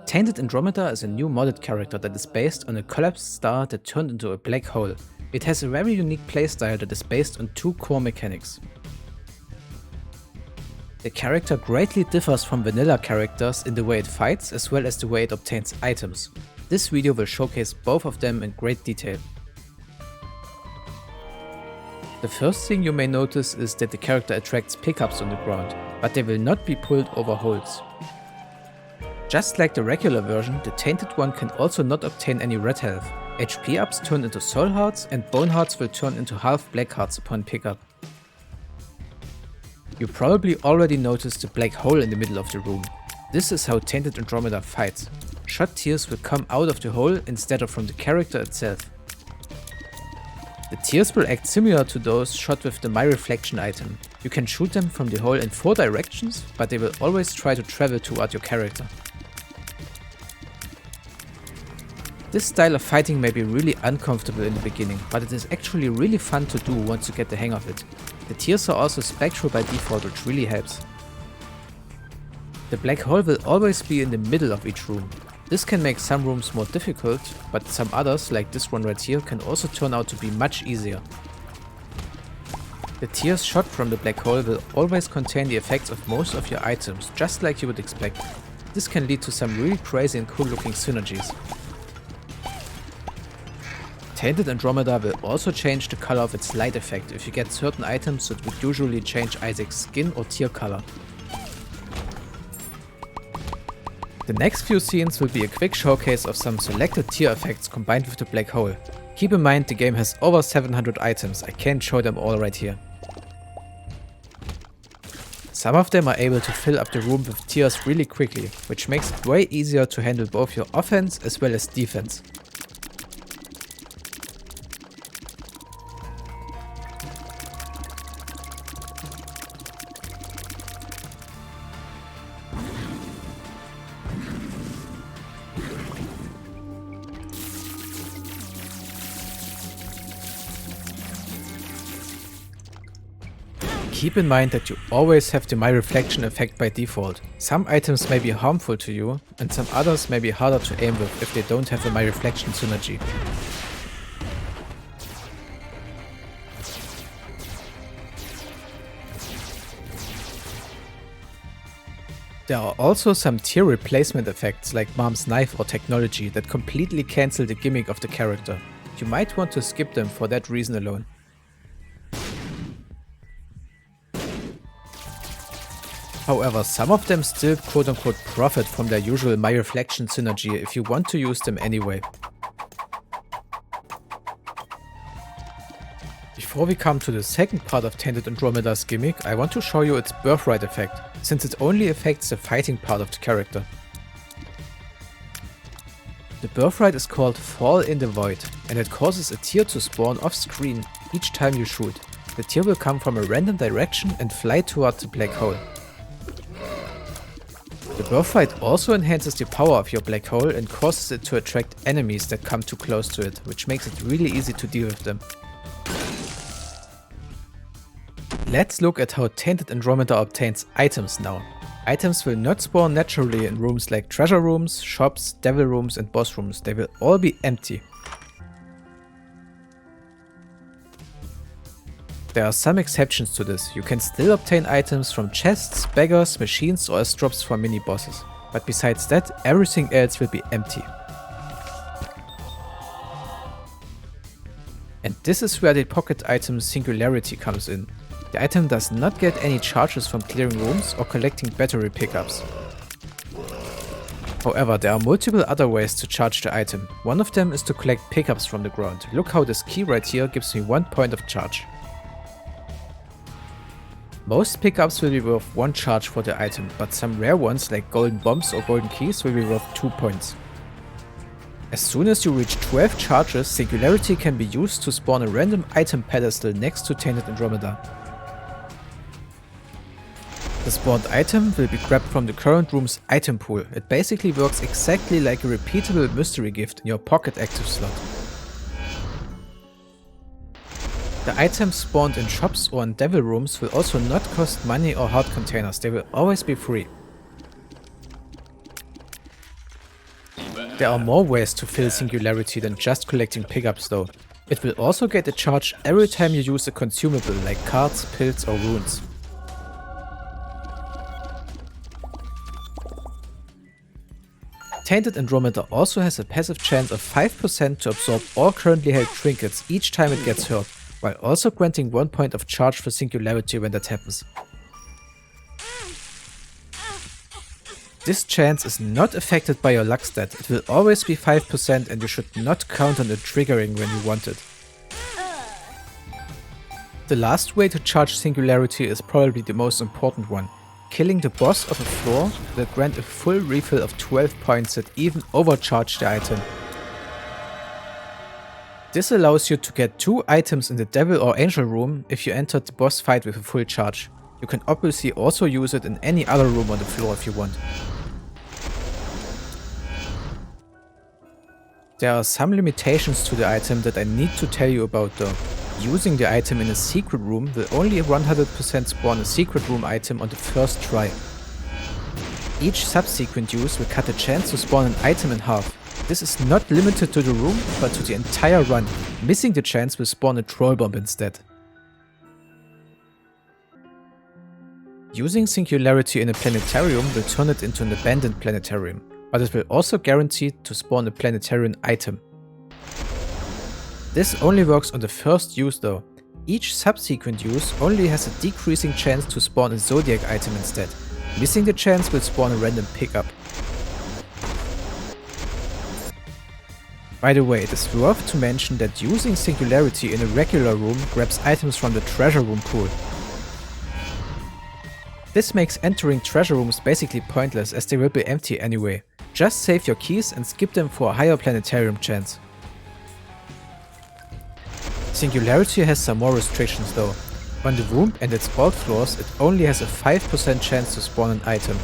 Tainted Andromeda is a new modded character that is based on a collapsed star that turned into a black hole. It has a very unique playstyle that is based on two core mechanics. The character greatly differs from vanilla characters in the way it fights as well as the way it obtains items. This video will showcase both of them in great detail. The first thing you may notice is that the character attracts pickups on the ground, but they will not be pulled over holes. Just like the regular version, the Tainted one can also not obtain any red health. HP ups turn into soul hearts and bone hearts will turn into half black hearts upon pickup. You probably already noticed the black hole in the middle of the room. This is how Tainted Andromeda fights. Shot tears will come out of the hole instead of from the character itself. The tears will act similar to those shot with the My Reflection item. You can shoot them from the hole in 4 directions, but they will always try to travel toward your character. This style of fighting may be really uncomfortable in the beginning, but it is actually really fun to do once you get the hang of it. The tears are also spectral by default, which really helps. The black hole will always be in the middle of each room. This can make some rooms more difficult, but some others, like this one right here, can also turn out to be much easier. The tears shot from the black hole will always contain the effects of most of your items, just like you would expect. This can lead to some really crazy and cool looking synergies. Tainted Andromeda will also change the color of its light effect if you get certain items that would usually change Isaac's skin or tear color. The next few scenes will be a quick showcase of some selected tear effects combined with the black hole. Keep in mind the game has over 700 items, I can't show them all right here. Some of them are able to fill up the room with tears really quickly, which makes it way easier to handle both your offense as well as defense. Keep in mind that you always have the My Reflection effect by default. Some items may be harmful to you, and some others may be harder to aim with if they don't have a My Reflection synergy. There are also some tier replacement effects like Mom's Knife or Technology that completely cancel the gimmick of the character. You might want to skip them for that reason alone. However, some of them still quote-unquote profit from their usual My Reflection synergy if you want to use them anyway. Before we come to the second part of Tainted Andromeda's gimmick, I want to show you its birthright effect, since it only affects the fighting part of the character. The birthright is called Fall in the Void, and it causes a tear to spawn off screen each time you shoot. The tear will come from a random direction and fly towards the black hole. The birthright also enhances the power of your black hole and causes it to attract enemies that come too close to it, which makes it really easy to deal with them. Let's look at how Tainted Andromeda obtains items now. Items will not spawn naturally in rooms like treasure rooms, shops, devil rooms and boss rooms. They will all be empty. There are some exceptions to this. You can still obtain items from chests, beggars, machines or as drops for mini bosses. But besides that, everything else will be empty. And this is where the pocket item Singularity comes in. The item does not get any charges from clearing rooms or collecting battery pickups. However, there are multiple other ways to charge the item. One of them is to collect pickups from the ground. Look how this key right here gives me 1 point of charge. Most pickups will be worth 1 charge for the item, but some rare ones like golden bombs or golden keys will be worth 2 points. As soon as you reach 12 charges, Singularity can be used to spawn a random item pedestal next to Tainted Andromeda. The spawned item will be grabbed from the current room's item pool. It basically works exactly like a repeatable mystery gift in your pocket active slot. The items spawned in shops or in devil rooms will also not cost money or heart containers, they will always be free. There are more ways to fill Singularity than just collecting pickups though. It will also get a charge every time you use a consumable like cards, pills or runes. Tainted Andromeda also has a passive chance of 5% to absorb all currently held trinkets each time it gets hurt, while also granting 1 point of charge for Singularity when that happens. This chance is not affected by your luck stat, it will always be 5% and you should not count on it triggering when you want it. The last way to charge Singularity is probably the most important one. Killing the boss of a floor will grant a full refill of 12 points that even overcharge the item. This allows you to get 2 items in the Devil or Angel room if you entered the boss fight with a full charge. You can obviously also use it in any other room on the floor if you want. There are some limitations to the item that I need to tell you about though. Using the item in a secret room will only 100% spawn a secret room item on the first try. Each subsequent use will cut the chance to spawn an item in half. This is not limited to the room, but to the entire run. Missing the chance will spawn a troll bomb instead. Using Singularity in a planetarium will turn it into an abandoned planetarium, but it will also guarantee to spawn a planetarian item. This only works on the first use though. Each subsequent use only has a decreasing chance to spawn a zodiac item instead. Missing the chance will spawn a random pickup. By the way, it is worth to mention that using Singularity in a regular room grabs items from the treasure room pool. This makes entering treasure rooms basically pointless as they will be empty anyway. Just save your keys and skip them for a higher planetarium chance. Singularity has some more restrictions though. On the room and its alt floors it only has a 5% chance to spawn an item.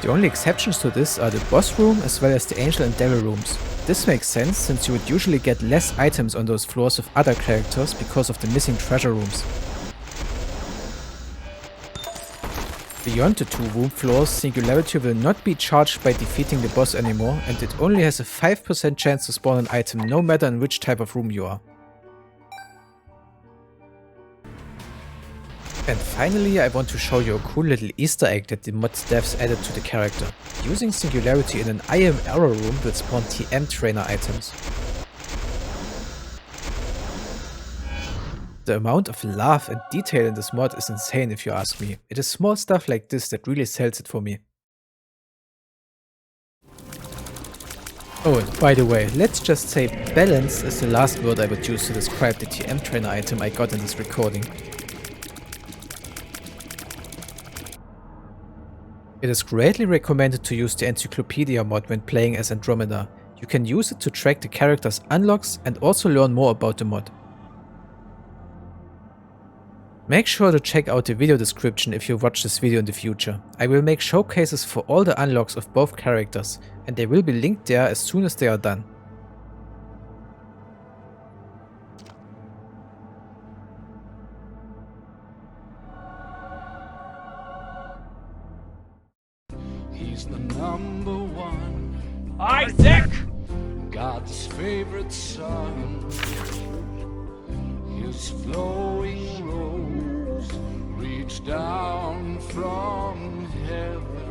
The only exceptions to this are the boss room as well as the angel and devil rooms. This makes sense since you would usually get less items on those floors with other characters because of the missing treasure rooms. Beyond the 2 room floors, Singularity will not be charged by defeating the boss anymore and it only has a 5% chance to spawn an item no matter in which type of room you are. And finally I want to show you a cool little Easter egg that the mod devs added to the character. Using Singularity in an I am error room will spawn TM trainer items. The amount of love and detail in this mod is insane if you ask me. It is small stuff like this that really sells it for me. Oh, and by the way, let's just say balance is the last word I would use to describe the TM trainer item I got in this recording. It is greatly recommended to use the Encyclopedia mod when playing as Andromeda. You can use it to track the character's unlocks and also learn more about the mod. Make sure to check out the video description if you watch this video in the future. I will make showcases for all the unlocks of both characters, and they will be linked there as soon as they are done. He's the #1 Isaac! God's favorite son. His flowing robes reach down from heaven.